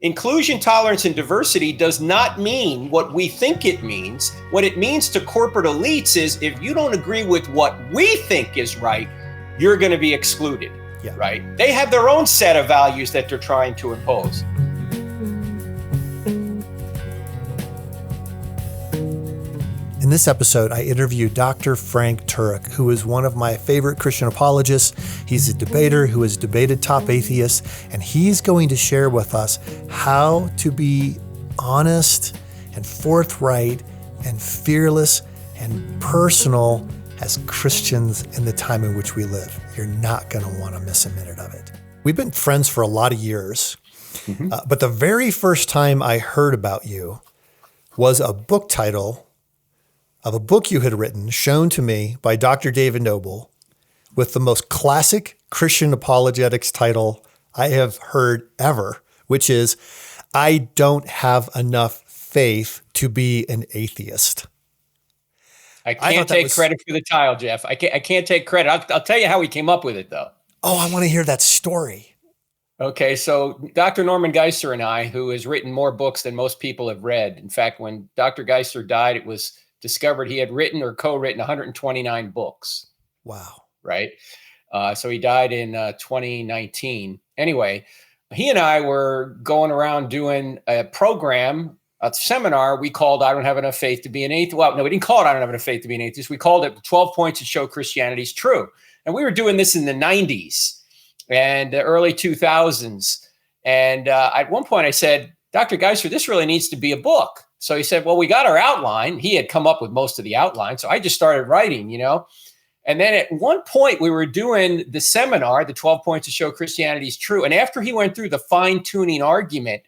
Inclusion, tolerance, and diversity does not mean what we think it means. What it means to corporate elites is if you don't agree with what we think is right, you're going to be excluded, right? They have their own set of values that they're trying to impose. In this episode, I interviewed Dr. Frank Turek, who is one of my favorite Christian apologists. He's a debater who has debated top atheists, and he's going to share with us how to be honest and forthright and fearless and personal as Christians in the time in which we live. You're not going to want to miss a minute of it. We've been friends for a lot of years, but the very first time I heard about you was a book title of a book you had written, shown to me by Dr. David Noble, with the most classic Christian apologetics title I have heard ever, which is, I Don't Have Enough Faith to Be an Atheist. I can't take credit for the title, Jeff. I can't take credit. I'll tell you how we came up with it, though. Oh, I want to hear that story. Okay, so Dr. Norman Geisler and I, who has written more books than most people have read. In fact, when Dr. Geisler died, it was discovered he had written or co-written 129 books. Wow. Right? So he died in 2019. Anyway, he and I were going around doing a program, a seminar we called I Don't Have Enough Faith to Be an Atheist. Well, no, we didn't call it I Don't Have Enough Faith to Be an Atheist. We called it 12 Points to Show Christianity's True. And we were doing this in the 90s and the early 2000s. And at one point I said, Dr. Geisler, this really needs to be a book. So he said, well, we got our outline. He had come up with most of the outline. So I just started writing, And then at one point we were doing the seminar, the 12 Points to Show Christianity's True. And after he went through the fine-tuning argument,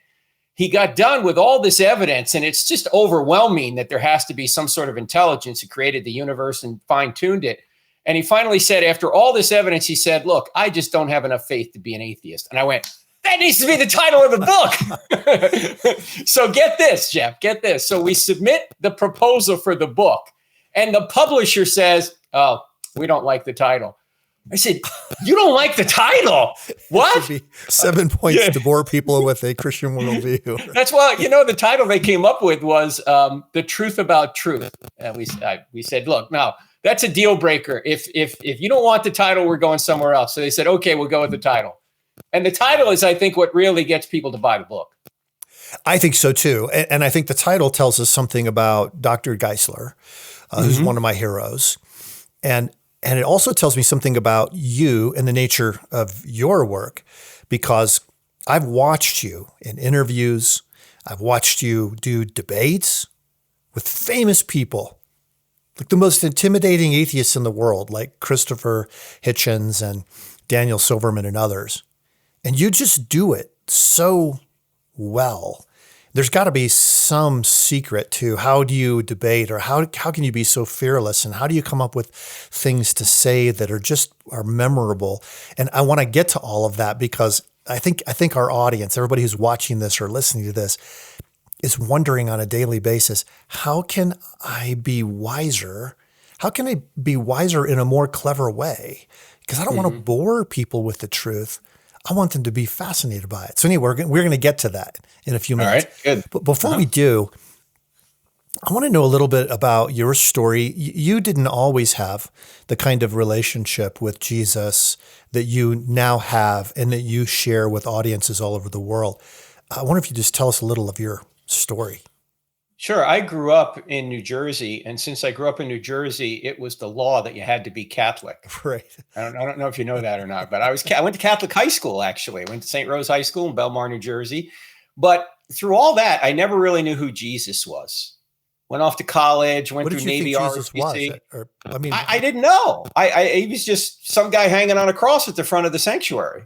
he got done with all this evidence. And it's just overwhelming that there has to be some sort of intelligence that created the universe and fine-tuned it. And he finally said, after all this evidence, he said, look, I just don't have enough faith to be an atheist. And I went, that needs to be the title of the book. So get this, Jeff, get this. So we submit the proposal for the book and the publisher says, oh, we don't like the title. I said, you don't like the title? What? 7 points to bore people with a Christian worldview. That's why, the title they came up with was The Truth About Truth. And we said, look, now that's a deal breaker. If you don't want the title, we're going somewhere else. So they said, okay, we'll go with the title. And the title is, I think, what really gets people to buy the book. I think so, too. And I think the title tells us something about Dr. Geisler, who's one of my heroes. And it also tells me something about you and the nature of your work, because I've watched you in interviews. I've watched you do debates with famous people, like the most intimidating atheists in the world, like Christopher Hitchens and Daniel Silverman and others. And you just do it so well. There's got to be some secret to how do you debate, or how can you be so fearless, and how do you come up with things to say that are memorable? And I want to get to all of that because I think our audience, everybody who's watching this or listening to this, is wondering on a daily basis, how can I be wiser? How can I be wiser in a more clever way? Because I don't want to bore people with the truth. I want them to be fascinated by it. So anyway, we're going to get to that in a few minutes. All right, good. But before we do, I want to know a little bit about your story. You didn't always have the kind of relationship with Jesus that you now have and that you share with audiences all over the world. I wonder if you just tell us a little of your story. Sure. I grew up in New Jersey, and since I grew up in New Jersey, it was the law that you had to be Catholic. Right. I don't know if you know that or not, but I went to Catholic high school, actually. I went to St. Rose High School in Belmar, New Jersey. But through all that, I never really knew who Jesus was. Went off to college, went through Navy ROTC. I didn't know. He was just some guy hanging on a cross at the front of the sanctuary.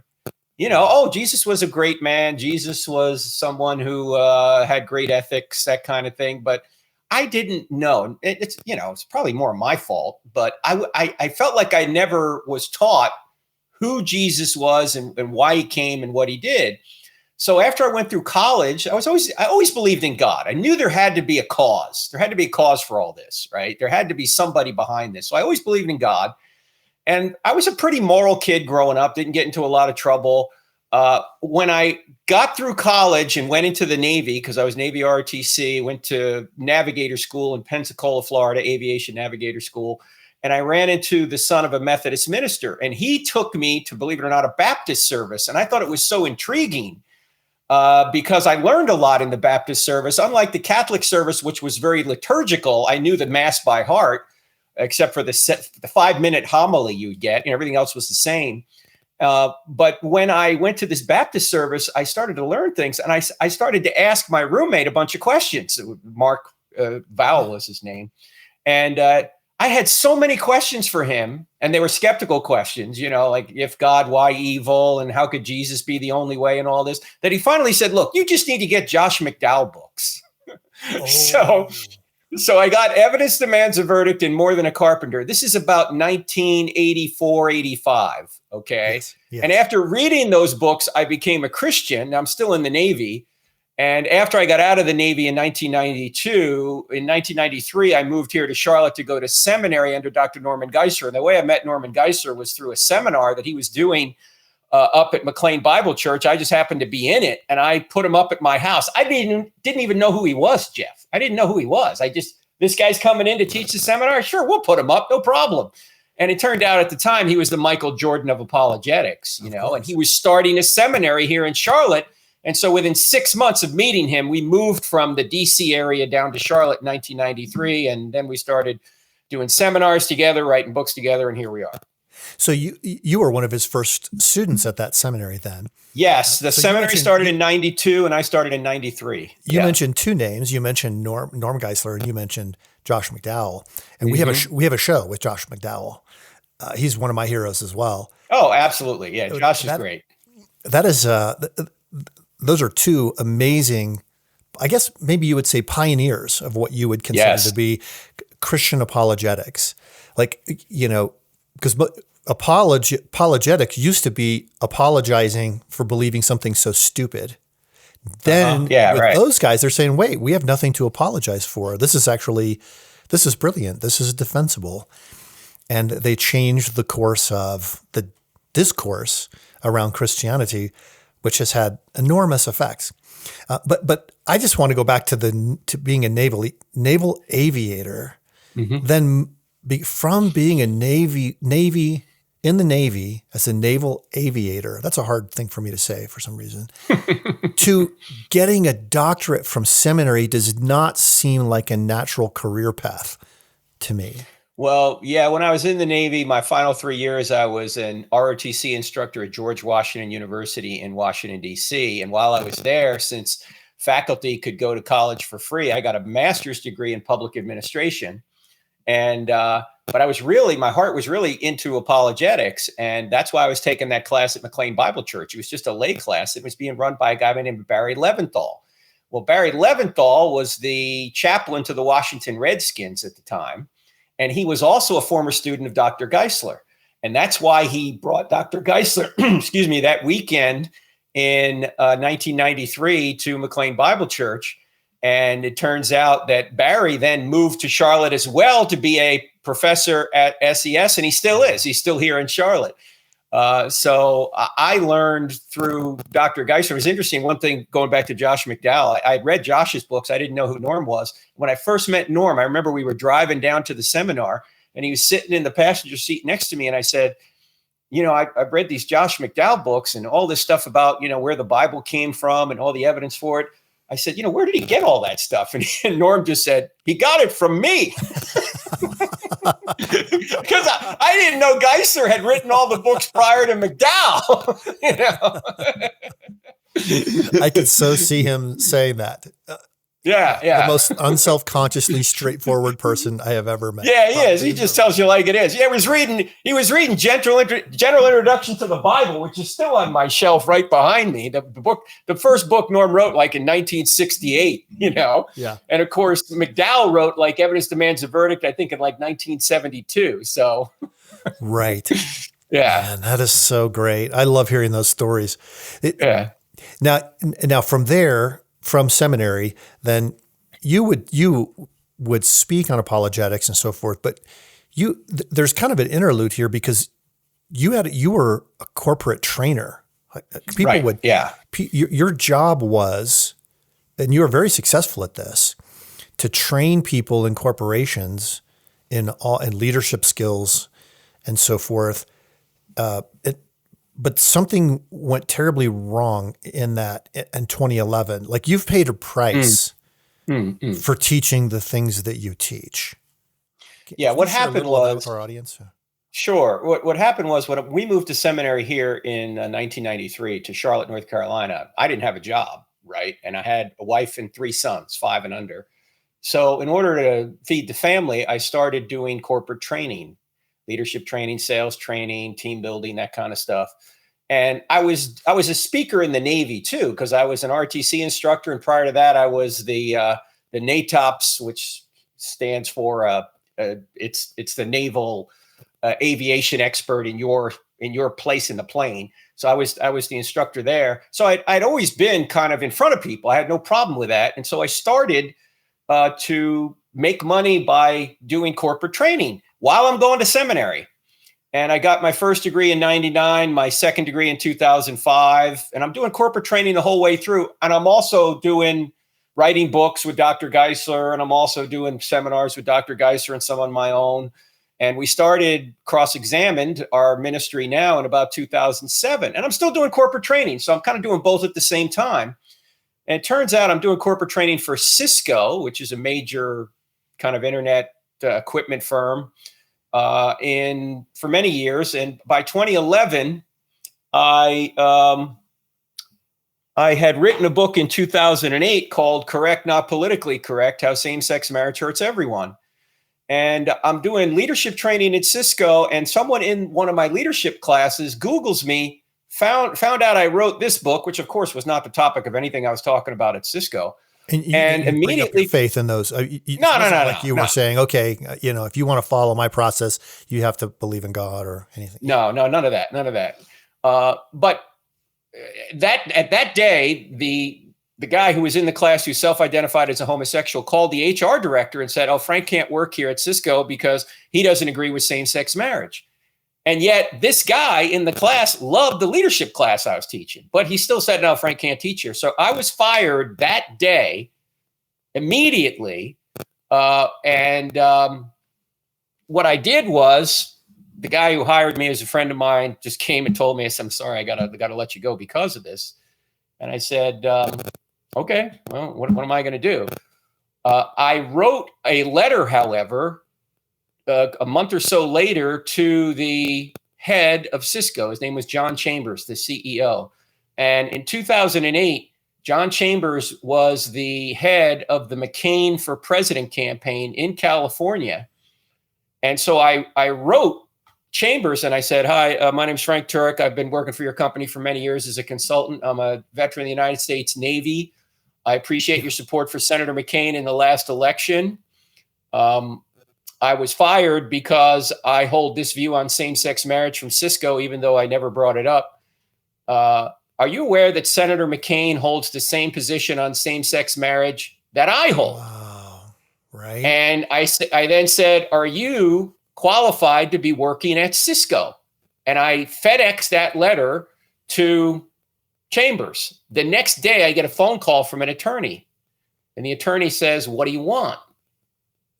Jesus was a great man. Jesus was someone who had great ethics, that kind of thing. But I didn't know. It's probably more my fault. But I felt like I never was taught who Jesus was and why he came and what he did. So after I went through college, I always believed in God. I knew there had to be a cause. There had to be a cause for all this, right? There had to be somebody behind this. So I always believed in God. And I was a pretty moral kid growing up, didn't get into a lot of trouble. When I got through college and went into the Navy, because I was Navy ROTC, went to navigator school in Pensacola, Florida, aviation navigator school. And I ran into the son of a Methodist minister, and he took me to, believe it or not, a Baptist service. And I thought it was so intriguing because I learned a lot in the Baptist service. Unlike the Catholic service, which was very liturgical, I knew the Mass by heart, except for the 5-minute homily you'd get, and everything else was the same. But when I went to this Baptist service, I started to learn things, and I started to ask my roommate a bunch of questions. Mark Vowell was his name. And I had so many questions for him, and they were skeptical questions, like if God, why evil? And how could Jesus be the only way and all this, that he finally said, look, you just need to get Josh McDowell books. Oh. So I got Evidence Demands a Verdict and More Than a Carpenter. This is about 1984, 85. Okay. Yes. And after reading those books, I became a Christian. I'm still in the Navy. And after I got out of the Navy in 1992, in 1993, I moved here to Charlotte to go to seminary under Dr. Norman Geisler. And the way I met Norman Geisler was through a seminar that he was doing up at McLean Bible Church. I just happened to be in it, and I put him up at my house. I didn't even know who he was, Jeff. I didn't know who he was. This guy's coming in to teach the seminar. Sure, we'll put him up, no problem. And it turned out at the time he was the Michael Jordan of apologetics, and he was starting a seminary here in Charlotte. And so within 6 months of meeting him, we moved from the DC area down to Charlotte in 1993, and then we started doing seminars together, writing books together, and here we are. So you were one of his first students at that seminary then? Yes, the seminary started in 92 and I started in 93. You mentioned two names. You mentioned Norm Geisler and you mentioned Josh McDowell. And we have a show with Josh McDowell. He's one of my heroes as well. Oh, absolutely. Yeah, Josh is great. That is those are two amazing, I guess maybe you would say pioneers of what you would consider to be Christian apologetics. Like, because apologetics used to be apologizing for believing something so stupid. Then those guys, they're saying, wait, we have nothing to apologize for. This is brilliant. This is defensible. And they changed the course of the discourse around Christianity, which has had enormous effects. But I just want to go back to being a naval aviator, then from being a Navy in the Navy as a naval aviator, that's a hard thing for me to say for some reason, to getting a doctorate from seminary does not seem like a natural career path to me. Well, yeah, when I was in the Navy, my final 3 years, I was an ROTC instructor at George Washington University in Washington, D.C. And while I was there, since faculty could go to college for free, I got a master's degree in public administration. And but my heart was really into apologetics. And that's why I was taking that class at McLean Bible Church. It was just a lay class. It was being run by a guy named Barry Leventhal. Well, Barry Leventhal was the chaplain to the Washington Redskins at the time. And he was also a former student of Dr. Geisler. And that's why he brought Dr. Geisler, that weekend in 1993 to McLean Bible Church. And it turns out that Barry then moved to Charlotte as well to be a professor at SES, and he still is. He's still here in Charlotte. So I learned through Dr. Geisler. It was interesting. One thing, going back to Josh McDowell, I had read Josh's books. I didn't know who Norm was. When I first met Norm, I remember we were driving down to the seminar, and he was sitting in the passenger seat next to me. And I said, I've read these Josh McDowell books and all this stuff about, where the Bible came from and all the evidence for it. I said, where did he get all that stuff? And Norm just said, he got it from me. Because I didn't know Geisler had written all the books prior to McDowell. I could so see him saying that. Yeah. The most unselfconsciously straightforward person I have ever met. Yeah, he is. He just tells you like it is. Yeah, he was reading General Introduction to the Bible, which is still on my shelf right behind me. The first book Norm wrote like in 1968, Yeah. And of course, McDowell wrote like Evidence Demands a Verdict, I think in like 1972. So. Right. Yeah. Man, that is so great. I love hearing those stories. Now from there, from seminary, then you would speak on apologetics and so forth, but there's kind of an interlude here because you were a corporate trainer. People Right. would, Yeah. your job was, and you were very successful at this, to train people in corporations in leadership skills and so forth. But something went terribly wrong in that in 2011. Like, you've paid a price for teaching the things that you teach. Yeah. Can What you share a happened little of that was, with our audience? sure. What happened was when we moved to seminary here in 1993 to Charlotte, North Carolina, I didn't have a job, right? And I had a wife and 3 sons, 5 and under. So in order to feed the family, I started doing corporate training, leadership training, sales training, team building, that kind of stuff. And I was a speaker in the Navy too, because I was an RTC instructor, and prior to that, I was the NATOPS, which stands for it's the naval aviation expert in your place in the plane. So I was the instructor there. So I'd always been kind of in front of people. I had no problem with that, and so I started to make money by doing corporate training while I'm going to seminary. And I got my first degree in 99, my second degree in 2005. And I'm doing corporate training the whole way through. And I'm also doing writing books with Dr. Geisler. And I'm also doing seminars with Dr. Geisler and some on my own. And we started cross-examined our ministry now in about 2007. And I'm still doing corporate training. So I'm kind of doing both at the same time. And it turns out I'm doing corporate training for Cisco, which is a major kind of internet equipment firm, for many years. And by 2011, I had written a book in 2008 called "Correct, Not Politically Correct: How Same-Sex Marriage Hurts Everyone." And I'm doing leadership training at Cisco, and someone in one of my leadership classes Googles me, found out I wrote this book, which of course was not the topic of anything I was talking about at Cisco. And you immediately bring up your faith in those. No. You were saying, okay, if you want to follow my process, you have to believe in God or anything. No, none of that. But at that day, the guy who was in the class who self-identified as a homosexual called the HR director and said, "Oh, Frank can't work here at Cisco because he doesn't agree with same-sex marriage." And yet this guy in the class loved the leadership class I was teaching, but he still said, "No, Frank can't teach here." So I was fired that day immediately. What I did was, the guy who hired me as a friend of mine just came and told me, I said, "I'm sorry, I gotta let you go because of this." And I said, "Okay, well, what am I going to do?" I wrote a letter, however, a month or so later to the head of Cisco. His name was John Chambers, the CEO. And in 2008, John Chambers was the head of the McCain for President campaign in California. And so I wrote Chambers and I said, "Hi, my name's Frank Turek. I've been working for your company for many years as a consultant. I'm a veteran of the United States Navy. I appreciate your support for Senator McCain in the last election. I was fired because I hold this view on same-sex marriage from Cisco, even though I never brought it up. Are you aware that Senator McCain holds the same position on same-sex marriage that I hold?" Wow. Right. And I then said, "Are you qualified to be working at Cisco?" And I FedExed that letter to Chambers. The next day, I get a phone call from an attorney. And the attorney says, "What do you want?"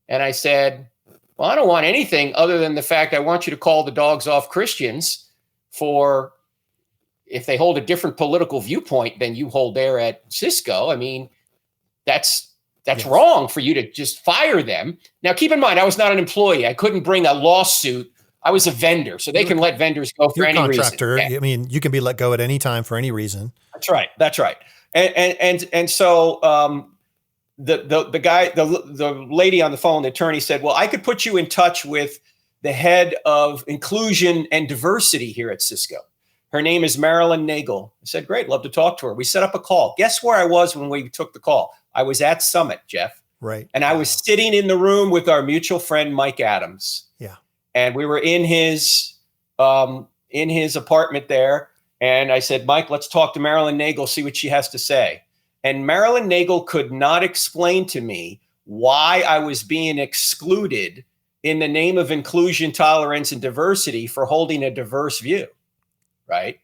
And I said, "Well, I don't want anything other than the fact I want you to call the dogs off Christians for if they hold a different political viewpoint than you hold there at Cisco. I mean, that's yes. Wrong for you to just fire them." Now, keep in mind, I was not an employee. I couldn't bring a lawsuit. I was a vendor, so they can let vendors go for any contractor. reason. Yeah. I mean, you can be let go at any time for any reason. That's right. And so the guy, the lady on the phone, the attorney said, "Well, I could put you in touch with the head of inclusion and diversity here at Cisco. Her name is Marilyn Nagel." I said, "Great, love to talk to her." We set up a call. Guess where I was when we took the call? I was at Summit, Jeff. Right. And I was sitting in the room with our mutual friend, Mike Adams. Yeah. And we were in his apartment there. And I said, "Mike, let's talk to Marilyn Nagel, see what she has to say." And Marilyn Nagel could not explain to me why I was being excluded in the name of inclusion, tolerance, and diversity for holding a diverse view, right?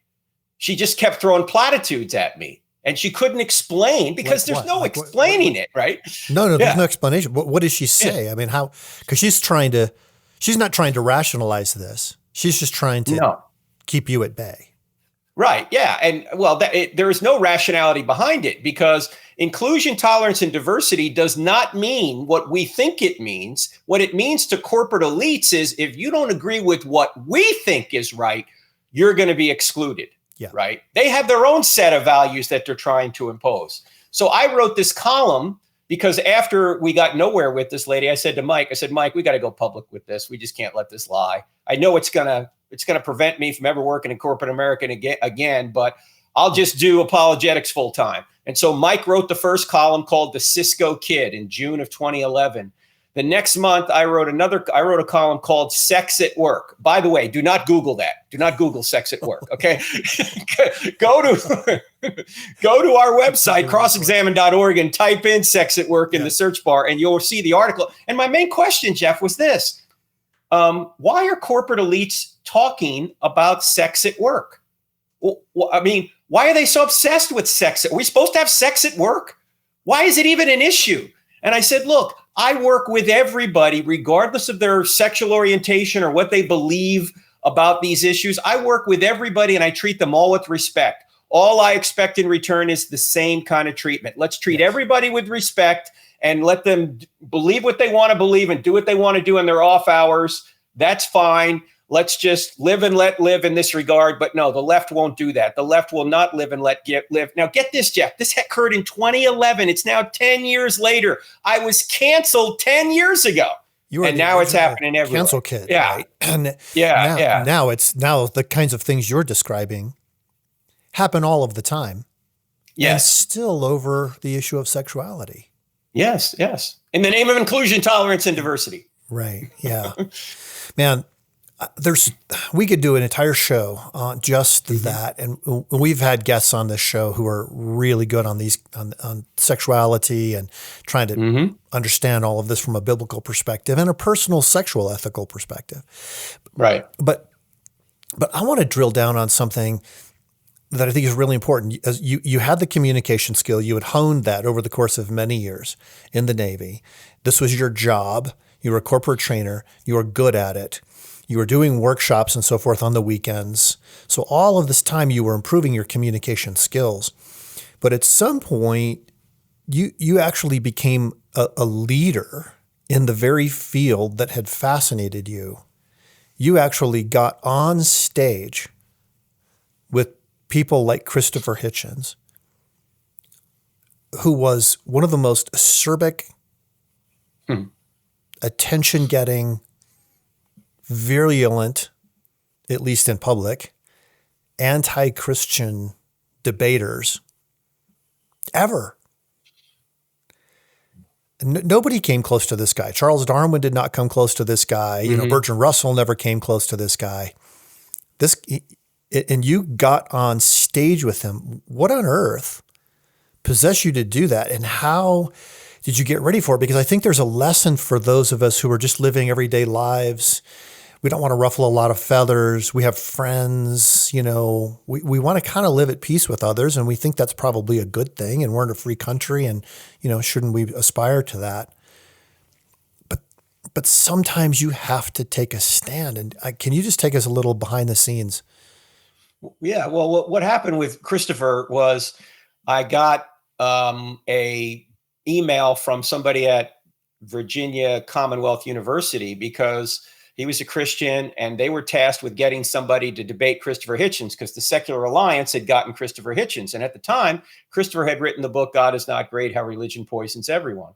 she just kept throwing platitudes at me, and she couldn't explain because there's no explaining it, right? No, there's no explanation. What does she say? I mean, how? Because she's not trying to rationalize this. She's just trying to keep you at bay. Right. Yeah. And well, there is no rationality behind it, because inclusion, tolerance, and diversity does not mean what we think it means. What it means to corporate elites is, if you don't agree with what we think is right, you're going to be excluded. Yeah. Right. They have their own set of values that they're trying to impose. So I wrote this column because after we got nowhere with this lady, I said to Mike, Mike, we got to go public with this. We just can't let this lie. I know it's going to prevent me from ever working in corporate America again, but I'll just do apologetics full time. And so Mike wrote the first column called The Cisco Kid in June of 2011. The next month, I wrote a column called Sex at Work. By the way, do not Google that. Do not Google sex at work. Okay. Go to our website, crossexamine.org, and type in sex at work in the search bar, and you'll see the article. And my main question, Jeff, was this. Why are corporate elites talking about sex at work? Well, I mean, why are they so obsessed with sex? Are we supposed to have sex at work? Why is it even an issue? And I said, look, I work with everybody, regardless of their sexual orientation or what they believe about these issues. I work with everybody, and I treat them all with respect. All I expect in return is the same kind of treatment. Let's treat everybody with respect and let them believe what they want to believe and do what they want to do in their off hours. That's fine. Let's just live and let live in this regard. But no, the left won't do that. The left will not live and let live. Now, get this, Jeff. This occurred in 2011. It's now 10 years later. I was canceled 10 years ago. And now it's happening everywhere. Cancel kid. Yeah. Right? And now the kinds of things you're describing happen all of the time. Yes. And still over the issue of sexuality. Yes. In the name of inclusion, tolerance, and diversity. Right. Yeah. Man, we could do an entire show on just that. And we've had guests on this show who are really good on on sexuality and trying to understand all of this from a biblical perspective and a personal sexual ethical perspective. Right. But I want to drill down on something that I think is really important. As you had the communication skill, you had honed that over the course of many years in the Navy. This was your job. You were a corporate trainer. You were good at it. You were doing workshops and so forth on the weekends. So all of this time you were improving your communication skills. But at some point, you actually became a leader in the very field that had fascinated you. You actually got on stage with people like Christopher Hitchens, who was one of the most acerbic, attention-getting, virulent, at least in public, anti-Christian debaters ever. Nobody came close to this guy. Charles Darwin did not come close to this guy. Bertrand Russell never came close to this guy. And you got on stage with him. What on earth possessed you to do that? And how did you get ready for it? Because I think there's a lesson for those of us who are just living everyday lives. We don't want to ruffle a lot of feathers. We have friends, we want to kind of live at peace with others. And we think that's probably a good thing. And we're in a free country and, shouldn't we aspire to that? But sometimes you have to take a stand. And can you just take us a little behind the scenes? Yeah. Well, what happened with Christopher was I got a email from somebody at Virginia Commonwealth University because he was a Christian and they were tasked with getting somebody to debate Christopher Hitchens because the Secular Alliance had gotten Christopher Hitchens. And at the time, Christopher had written the book, God is Not Great, How Religion Poisons Everyone.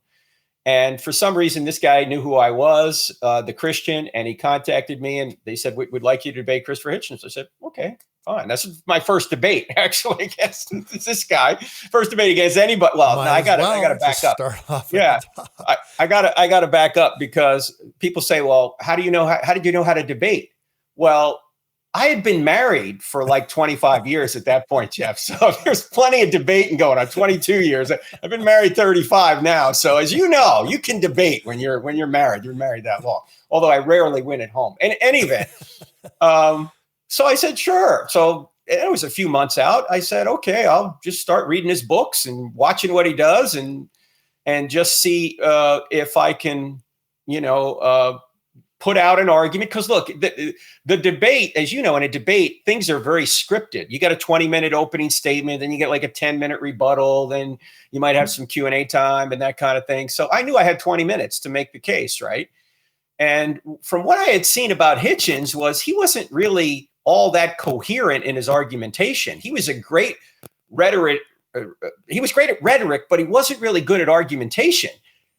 And for some reason, this guy knew who I was, the Christian, and he contacted me and they said, we'd like you to debate Christopher Hitchens. I said, okay, fine. That's my first debate, actually, against this guy. First debate against anybody. Well, I got to back up. Yeah, I got to back up because people say, well, how did you know how to debate? Well, I had been married for like 25 years at that point, Jeff. So there's plenty of debating going on. 22 years. I've been married 35 now. So as you know, you can debate when you're married. You're married that long. Although I rarely win at home. In any event, so I said, sure. So it was a few months out. I said, okay, I'll just start reading his books and watching what he does, and just see if I can, put out an argument. Because look, the debate, as you know, in a debate, things are very scripted. You got a 20-minute opening statement, then you get like a 10-minute rebuttal, then you might have some Q&A time and that kind of thing. So I knew I had 20 minutes to make the case, right? And from what I had seen about Hitchens was he wasn't really all that coherent in his argumentation. He was a great rhetoric. He was great at rhetoric, but he wasn't really good at argumentation.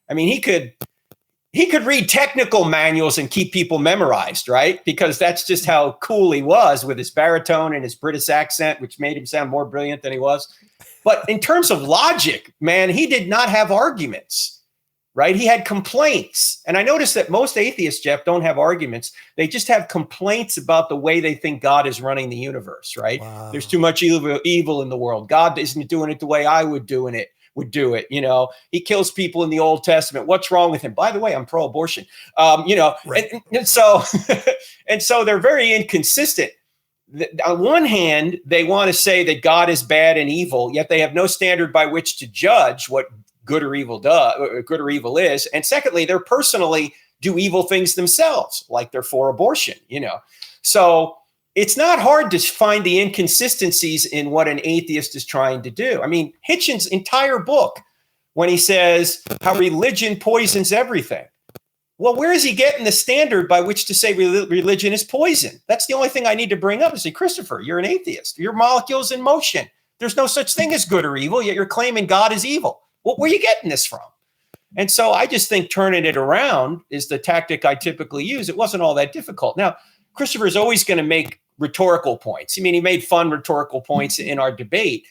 I mean, he could read technical manuals and keep people memorized, right? Because that's just how cool he was with his baritone and his British accent, which made him sound more brilliant than he was. But in terms of logic, man, he did not have arguments, right? He had complaints. And I noticed that most atheists, Jeff, don't have arguments. They just have complaints about the way they think God is running the universe, right? Wow. There's too much evil in the world. God isn't doing it the way I would do it. He kills people in the Old Testament. What's wrong with him? By the way, I'm pro-abortion. Right. And so and so they're very inconsistent. On one hand, they want to say that God is bad and evil, yet they have no standard by which to judge what good or evil is. And secondly, they're personally do evil things themselves, like they're for abortion. So it's not hard to find the inconsistencies in what an atheist is trying to do. I mean, Hitchens' entire book, when he says how religion poisons everything. Well, where is he getting the standard by which to say religion is poison? That's the only thing I need to bring up is say, Christopher, you're an atheist. Your molecule's in motion. There's no such thing as good or evil, yet you're claiming God is evil. Well, where are you getting this from? And so I just think turning it around is the tactic I typically use. It wasn't all that difficult. Now, Christopher is always going to make rhetorical points. I mean, he made fun rhetorical points in our debate.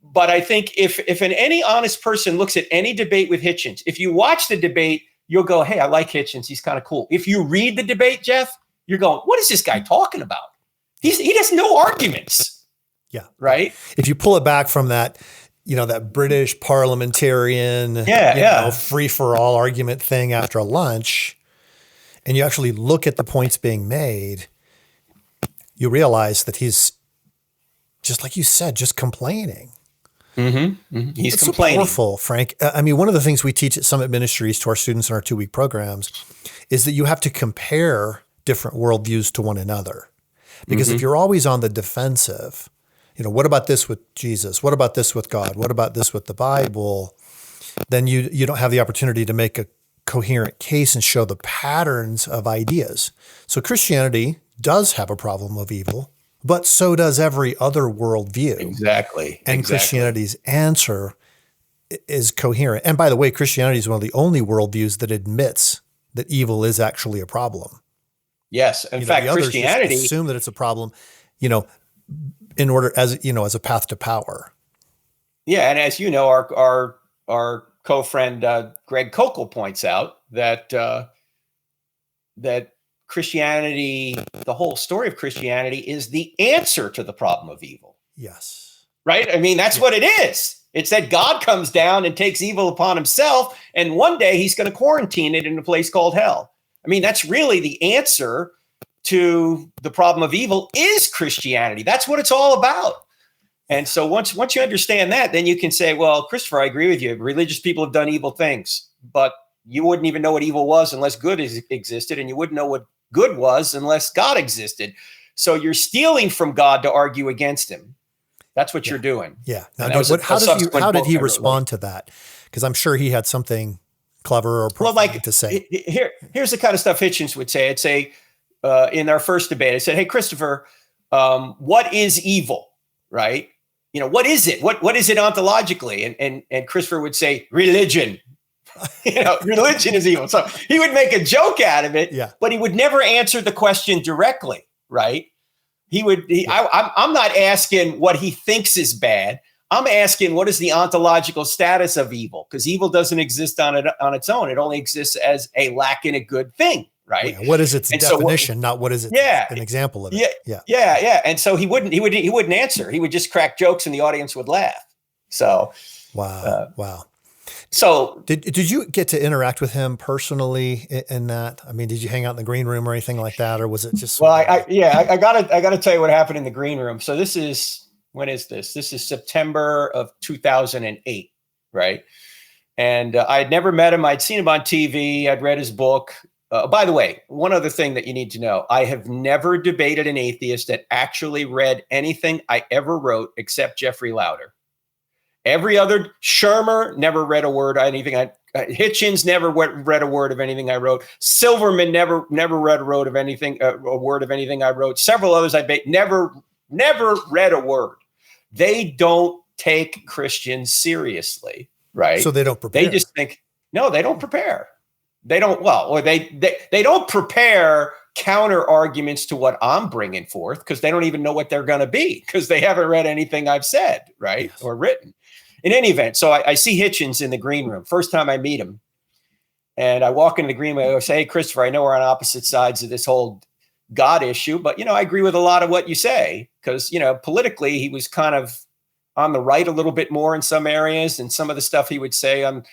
But I think if any honest person looks at any debate with Hitchens, if you watch the debate, you'll go, hey, I like Hitchens. He's kind of cool. If you read the debate, Jeff, you're going, what is this guy talking about? He has no arguments. Yeah. Right. If you pull it back from that, that British parliamentarian, free for all argument thing after lunch, and you actually look at the points being made, you realize that he's, just like you said, just complaining. Mm-hmm. Mm-hmm. He's it's complaining. So powerful, Frank. I mean, one of the things we teach at Summit Ministries to our students in our 2-week programs is that you have to compare different worldviews to one another. Because if you're always on the defensive, what about this with Jesus? What about this with God? What about this with the Bible? Then you don't have the opportunity to make a coherent case and show the patterns of ideas. So Christianity does have a problem of evil, but so does every other worldview. Exactly. And Christianity's answer is coherent. And by the way, Christianity is one of the only worldviews that admits that evil is actually a problem. Yes. In fact, the others Christianity just assume that it's a problem, in order as a path to power. Yeah. And as you know, our co-friend Greg Kokel points out that Christianity, the whole story of Christianity is the answer to the problem of evil. Yes. Right? I mean, that's what it is. It's that God comes down and takes evil upon himself, and one day he's going to quarantine it in a place called hell. I mean, that's really the answer to the problem of evil is Christianity. That's what it's all about. And so once you understand that, then you can say, well, Christopher, I agree with you. Religious people have done evil things, but you wouldn't even know what evil was unless good existed, and you wouldn't know what good was unless God existed. So you're stealing from God to argue against him. That's what you're doing. Yeah. Now, how did he respond to that? Because I'm sure he had something clever or profound to say. Here's the kind of stuff Hitchens would say. I'd say in our first debate, I said, hey, Christopher, what is evil, right? What is it? What is it ontologically? And Christopher would say, religion. Religion is evil. So he would make a joke out of it, but he would never answer the question directly, right? I'm not asking what he thinks is bad. I'm asking what is the ontological status of evil? Because evil doesn't exist on its own. It only exists as a lack in a good thing, right? Yeah. What is its definition? Not what is it? An example of it. Yeah. And so he wouldn't answer. He would just crack jokes, and the audience would laugh. So wow. So Did you get to interact with him personally in that? I mean, did you hang out in the green room or anything like that, or was it just well, sort of I gotta tell you what happened in the green room. So this is when is this? This is September of 2008, right? And I had never met him. I'd seen him on TV. I'd read his book. By the way, one other thing that you need to know: I have never debated an atheist that actually read anything I ever wrote except Jeffrey Lauder. Every other Shermer never read a word of anything. Hitchens never read a word of anything I wrote. Silverman never read a word of anything. A word of anything I wrote. Several others never read a word. They don't take Christians seriously, right? so they don't prepare? They just think no. They don't prepare. They don't or they don't prepare counter arguments to what I'm bringing forth because they don't even know what they're going to be because they haven't read anything I've said, right, or written. In any event, so I see Hitchens in the green room. First time I meet him. And I walk into the green room. I say, hey, Christopher, I know we're on opposite sides of this whole God issue, but, I agree with a lot of what you say because, politically, he was kind of on the right a little bit more in some areas. And some of the stuff he would say on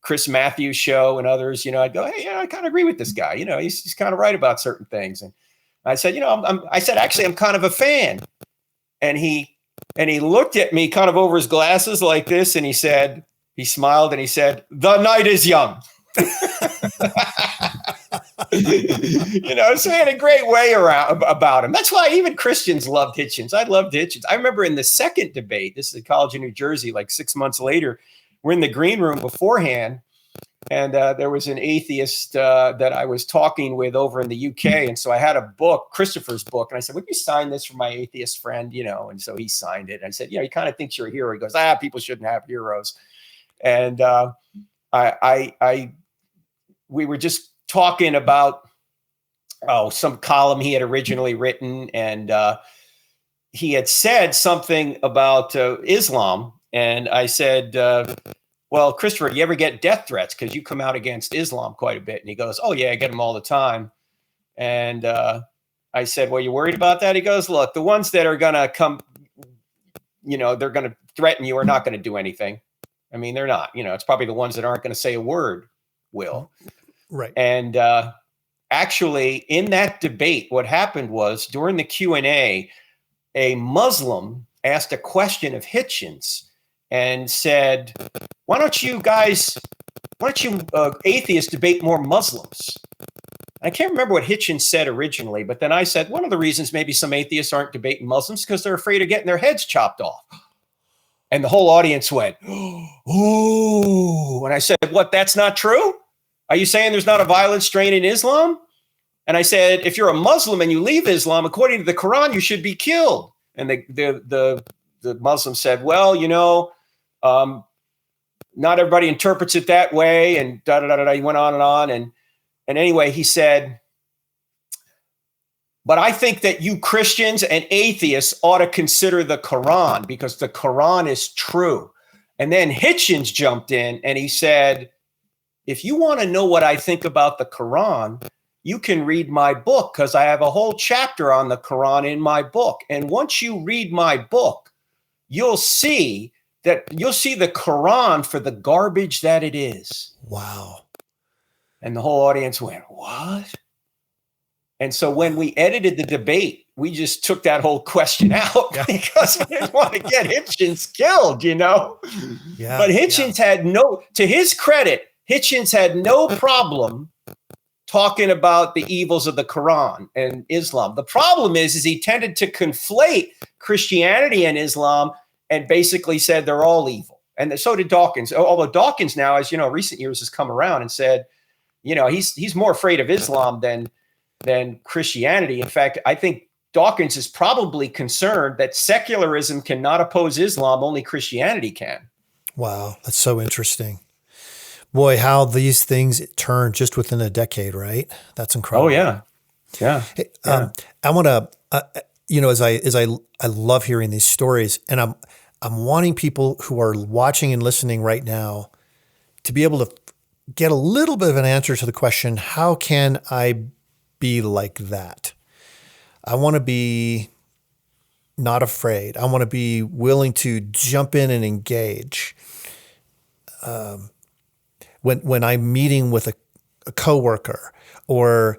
Chris Matthews' show and others, I'd go, hey, I kind of agree with this guy. He's kind of right about certain things. And I said, actually, I'm kind of a fan. And he looked at me kind of over his glasses like this. And he smiled and he said, the night is young. Saying a great way about him. That's why even Christians loved Hitchens. I loved Hitchens. I remember in the second debate, this is at college in New Jersey, like 6 months later, we're in the green room beforehand. And there was an atheist that I was talking with over in the UK. And so I had a book, Christopher's book. And I said, would you sign this for my atheist friend? And so he signed it. And I said, he kind of thinks you're a hero. He goes, people shouldn't have heroes. And we were just talking about, some column he had originally written. And he had said something about Islam. And I said, well, Christopher, do you ever get death threats? Because you come out against Islam quite a bit. And he goes, oh, yeah, I get them all the time. And I said, well, you worried about that? He goes, look, the ones that are going to come, they're going to threaten you are not going to do anything. I mean, they're not. It's probably the ones that aren't going to say a word will. Right. And actually, in that debate, what happened was during the Q&A, a Muslim asked a question of Hitchens and said, why don't you atheists debate more Muslims? I can't remember what Hitchens said originally, but then I said, one of the reasons maybe some atheists aren't debating Muslims because they're afraid of getting their heads chopped off. And the whole audience went, ooh. And I said, what, that's not true? Are you saying there's not a violent strain in Islam? And I said, if you're a Muslim and you leave Islam, according to the Quran, you should be killed. And the Muslim said, well, not everybody interprets it that way. And he went on and on. And anyway, he said, but I think that you Christians and atheists ought to consider the Quran because the Quran is true. And then Hitchens jumped in and he said, if you want to know what I think about the Quran, you can read my book because I have a whole chapter on the Quran in my book. And once you read my book, you'll see the Quran for the garbage that it is. Wow. And the whole audience went, what? And so when we edited the debate, we just took that whole question out because we didn't want to get Hitchens killed, Yeah. But Hitchens had to his credit, Hitchens had no problem talking about the evils of the Quran and Islam. The problem is he tended to conflate Christianity and Islam and basically said they're all evil. And so did Dawkins. Although Dawkins now, as recent years has come around and said, he's more afraid of Islam than Christianity. In fact, I think Dawkins is probably concerned that secularism cannot oppose Islam, only Christianity can. Wow, that's so interesting. Boy, how these things turn just within a decade, right? That's incredible. Oh yeah, yeah. Hey, I want to, as I love hearing these stories, and I'm wanting people who are watching and listening right now to be able to get a little bit of an answer to the question: how can I be like that? I want to be not afraid. I want to be willing to jump in and engage. when I'm meeting with a coworker, or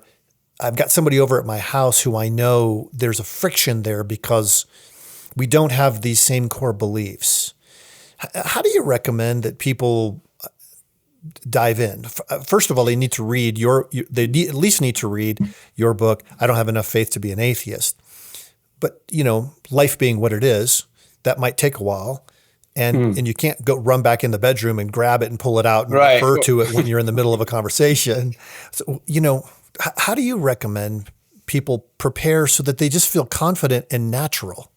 I've got somebody over at my house who I know there's a friction there because we don't have these same core beliefs. How do you recommend that people dive in? First of all, they need to read at least need to read your book, I Don't Have Enough Faith to Be an Atheist. But, life being what it is, that might take a while. And you can't go run back in the bedroom and grab it and pull it out and refer to it when you're in the middle of a conversation. So, how do you recommend people prepare so that they just feel confident and natural?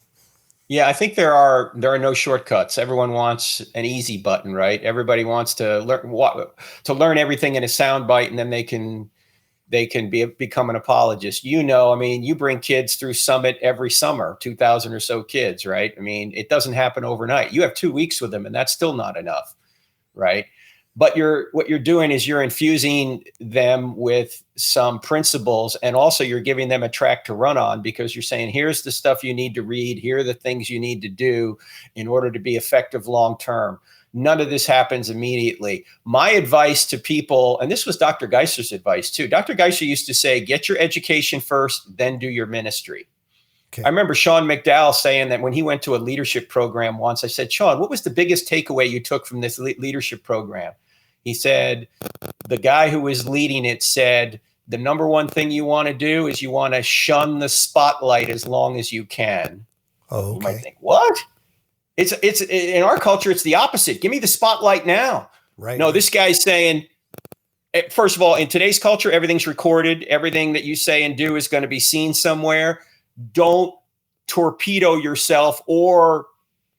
Yeah, I think there are no shortcuts. Everyone wants an easy button, right? Everybody wants to learn everything in a soundbite, and then they can become an apologist. You bring kids through Summit every summer, 2,000 or so kids, right? It doesn't happen overnight. You have 2 weeks with them, and that's still not enough, right? But what you're doing is you're infusing them with some principles, and also you're giving them a track to run on, because you're saying, here's the stuff you need to read. Here are the things you need to do in order to be effective long-term. None of this happens immediately. My advice to people, and this was Dr. Geisler's advice too. Dr. Geisler used to say, get your education first, then do your ministry. Okay. I remember Sean McDowell saying that when he went to a leadership program once. I said, Sean, what was the biggest takeaway you took from this leadership program? He said, the guy who was leading it said, the number one thing you want to do is you want to shun the spotlight as long as you can. Oh, okay. You might think, what? It's in our culture, it's the opposite. Give me the spotlight now. Right. No, this guy's saying, first of all, in today's culture, everything's recorded. Everything that you say and do is going to be seen somewhere. Don't torpedo yourself or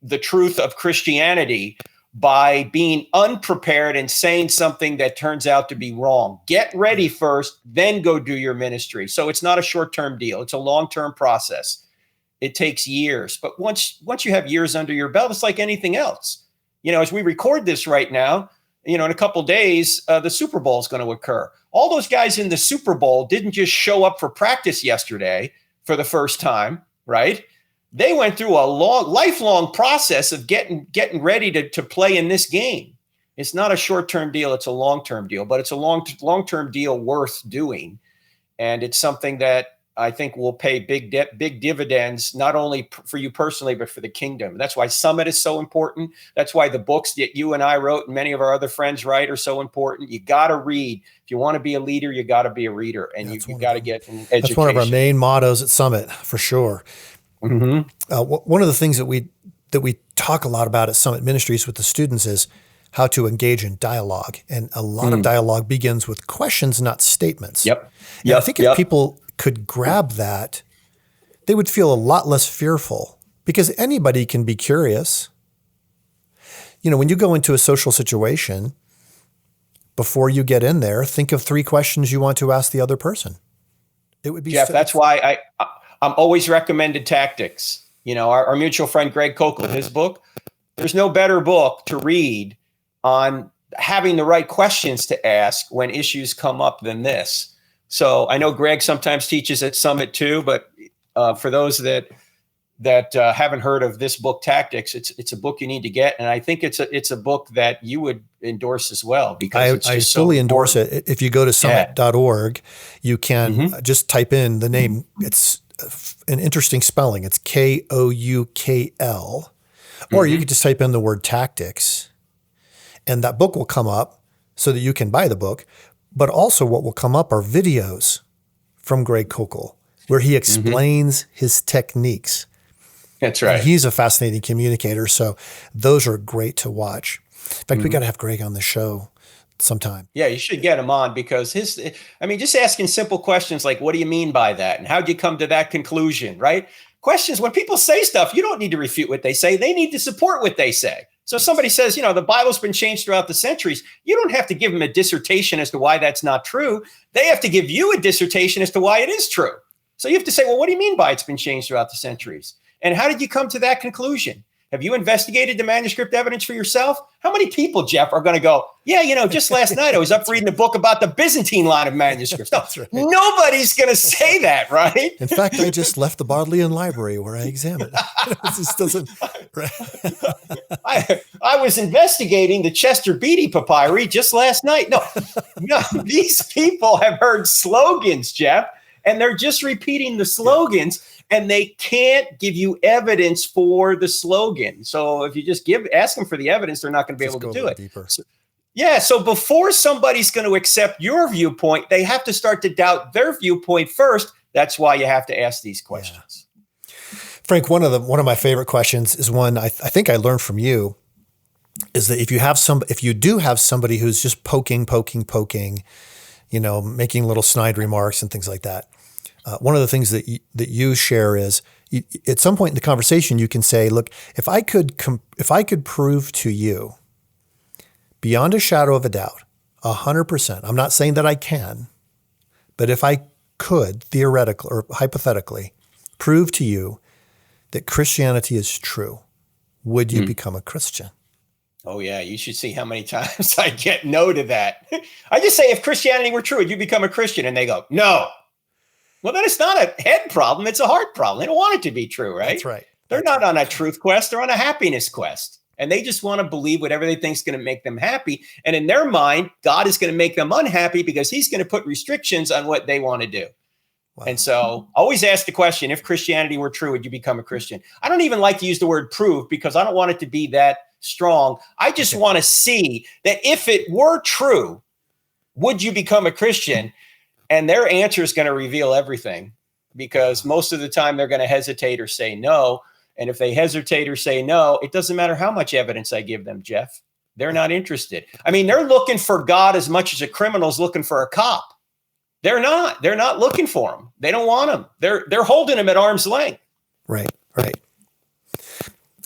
the truth of Christianity by being unprepared and saying something that turns out to be wrong. Get ready first, then go do your ministry. So it's not a short-term deal. It's a long-term process. It takes years. But once you have years under your belt, it's like anything else. As we record this right now, in a couple of days, the Super Bowl is going to occur. All those guys in the Super Bowl didn't just show up for practice yesterday for the first time, right? They went through a lifelong process of getting ready to play in this game. It's not a short-term deal. It's a long-term deal, but it's a long-term deal worth doing. And it's something that I think will pay big dividends, not only for you personally, but for the kingdom. That's why Summit is so important. That's why the books that you and I wrote and many of our other friends write are so important. You got to read. If you want to be a leader, you got to be a reader, and you got to get an education. That's one of our main mottos at Summit, for sure. Mm-hmm. One of the things that we talk a lot about at Summit Ministries with the students is how to engage in dialogue. And a lot of dialogue begins with questions, not statements. Yep. And I think if people could grab that, they would feel a lot less fearful, because anybody can be curious. When you go into a social situation, before you get in there, think of 3 questions you want to ask the other person. It would be Jeff. That's why I'm always recommended tactics. Our mutual friend Greg Kokel, his book. There's no better book to read on having the right questions to ask when issues come up than this. So I know Greg sometimes teaches at Summit too, but for those that haven't heard of this book, Tactics, it's a book you need to get, and I think it's a book that you would endorse as well, because I fully endorse it. If you go to summit.org, you can just type in the name. It's an interesting spelling. It's Koukl, or you could just type in the word tactics, and that book will come up so that you can buy the book. But also what will come up are videos from Greg Koukl, where he explains his techniques. That's right. And he's a fascinating communicator, so those are great to watch. In fact, we got to have Greg on the show sometime. Yeah, you should get him on, because just asking simple questions like, what do you mean by that? And how'd you come to that conclusion, right? Questions, when people say stuff, you don't need to refute what they say. They need to support what they say. So if somebody says, the Bible's been changed throughout the centuries, you don't have to give them a dissertation as to why that's not true. They have to give you a dissertation as to why it is true. So you have to say, well, what do you mean by it's been changed throughout the centuries? And how did you come to that conclusion? Have you investigated the manuscript evidence for yourself? How many people, Jeff, are going to go, yeah, just last night I was up reading a book about the Byzantine line of manuscripts. No, right. Nobody's going to say that, right? In fact, I just left the Bodleian Library where I examined it. It just doesn't. Right. I was investigating the Chester Beatty papyri just last night. No, these people have heard slogans, Jeff, and they're just repeating the slogans. Yeah. And they can't give you evidence for the slogan. So if you just ask them for the evidence, they're not going to be able to do it. So before somebody's going to accept your viewpoint, they have to start to doubt their viewpoint first. That's why you have to ask these questions. Yeah. Frank, one of my favorite questions is one I think I learned from you, is that if you do have somebody who's just poking, making little snide remarks and things like that. One of the things that you share is at some point in the conversation, you can say, look, if I could prove to you beyond a shadow of a doubt, 100%, I'm not saying that I can, but if I could theoretically or hypothetically prove to you that Christianity is true, would you become a Christian? Oh yeah. You should see how many times I get no to that. I just say, if Christianity were true, would you become a Christian? And they go, no. Well, then it's not a head problem. It's a heart problem. They don't want it to be true, right? That's right. They're not on a truth quest. They're on a happiness quest. And they just want to believe whatever they think is going to make them happy. And in their mind, God is going to make them unhappy because he's going to put restrictions on what they want to do. Wow. And so always ask the question, if Christianity were true, would you become a Christian? I don't even like to use the word prove because I don't want it to be that strong. I just want to see that if it were true, would you become a Christian? And their answer is going to reveal everything, because most of the time they're going to hesitate or say no. And if they hesitate or say no, it doesn't matter how much evidence I give them, Jeff. They're not interested. I mean, they're looking for God as much as a criminal's looking for a cop. They're not looking for him. They don't want him. They're holding him at arm's length. Right.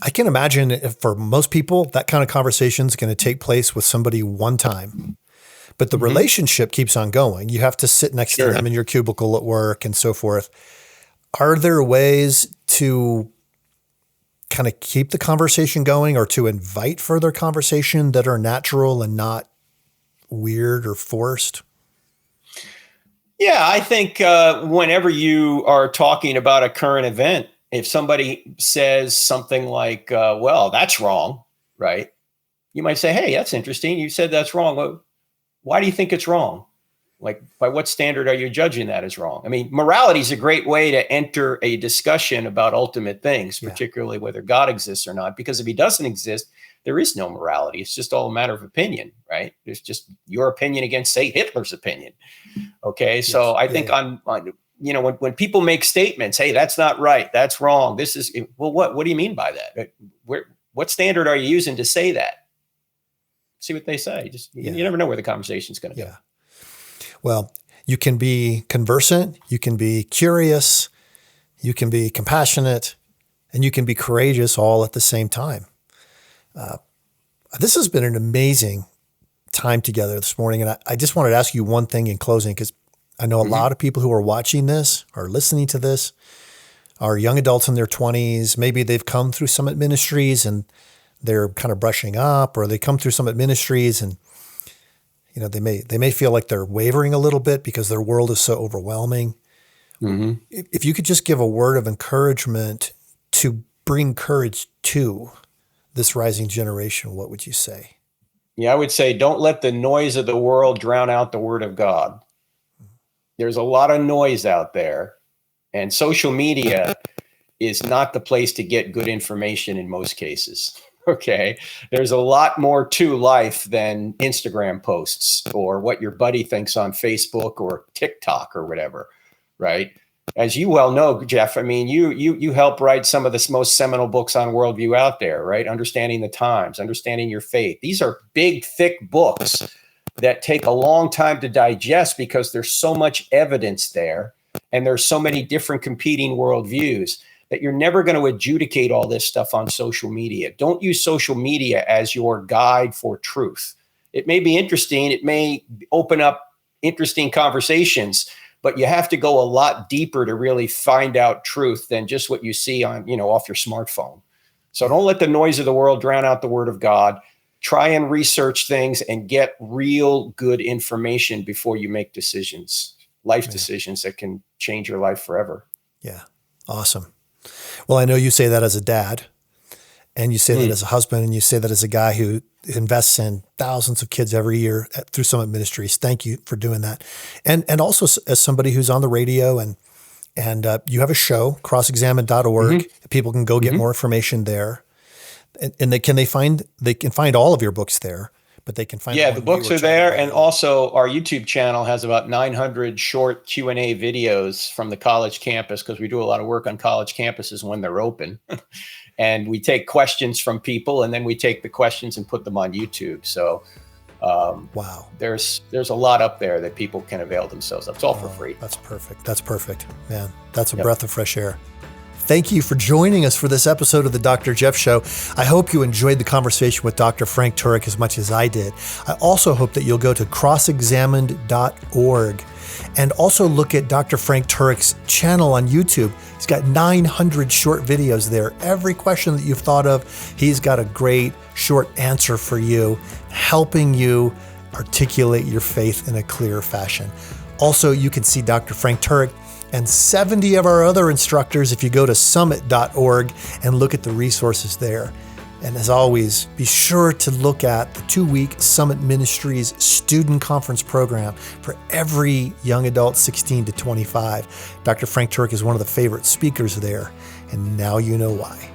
I can imagine if for most people, that kind of conversation is going to take place with somebody one time. But the relationship keeps on going. You have to sit next to them in your cubicle at work and so forth. Are there ways to kind of keep the conversation going or to invite further conversation that are natural and not weird or forced? Yeah, I think whenever you are talking about a current event, if somebody says something like, well, that's wrong, right? You might say, hey, that's interesting. You said that's wrong. Well, why do you think it's wrong? Like, by what standard are you judging that as wrong? I mean, morality is a great way to enter a discussion about ultimate things, particularly whether God exists or not, because if he doesn't exist, there is no morality. It's just all a matter of opinion, right? There's just your opinion against, say, Hitler's opinion. Okay. So I think when people make statements, hey, that's not right, that's wrong, this is, well, what do you mean by that? What standard are you using to say that? See what they say. You never know where the conversation's going to go. Well, you can be conversant, you can be curious, you can be compassionate, and you can be courageous all at the same time. This has been an amazing time together this morning. And I just wanted to ask you one thing in closing, because I know a lot of people who are watching this or listening to this are young adults in their 20s. Maybe they've come through Summit Ministries and they're kind of brushing up, or they come through Summit Ministries and they may feel like they're wavering a little bit because their world is so overwhelming. If you could just give a word of encouragement to bring courage to this rising generation, what would you say? Yeah, I would say, don't let the noise of the world drown out the word of God. There's a lot of noise out there, and social media is not the place to get good information in most cases. Okay. There's a lot more to life than Instagram posts or what your buddy thinks on Facebook or TikTok or whatever. Right. As you well know, Jeff, I mean, you help write some of the most seminal books on worldview out there, right? Understanding the Times, Understanding Your Faith. These are big, thick books that take a long time to digest because there's so much evidence there and there's so many different competing worldviews that you're never going to adjudicate all this stuff on social media. Don't use social media as your guide for truth. It may be interesting. It may open up interesting conversations, but you have to go a lot deeper to really find out truth than just what you see on, off your smartphone. So don't let the noise of the world drown out the word of God. Try and research things and get real good information before you make decisions, life decisions that can change your life forever. Yeah. Awesome. Well, I know you say that as a dad, and you say that as a husband, and you say that as a guy who invests in thousands of kids every year through Summit Ministries. Thank you for doing that. And also as somebody who's on the radio and you have a show, crossexamine.org. People can go get more information there. And they can find all of your books there, but they can find the books are there, and also our YouTube channel has about 900 short Q&A videos from the college campus, because we do a lot of work on college campuses when they're open. And we take questions from people, and then we take the questions and put them on YouTube. So wow, there's a lot up there that people can avail themselves of. It's all for free. That's perfect, man. That's a breath of fresh air. Thank you for joining us for this episode of the Dr. Jeff Show. I hope you enjoyed the conversation with Dr. Frank Turek as much as I did. I also hope that you'll go to crossexamined.org and also look at Dr. Frank Turek's channel on YouTube. He's got 900 short videos there. Every question that you've thought of, he's got a great short answer for you, helping you articulate your faith in a clear fashion. Also, you can see Dr. Frank Turek and 70 of our other instructors if you go to summit.org and look at the resources there. And as always, be sure to look at the 2-week Summit Ministries student conference program for every young adult 16 to 25. Dr. Frank Turek is one of the favorite speakers there, and now you know why.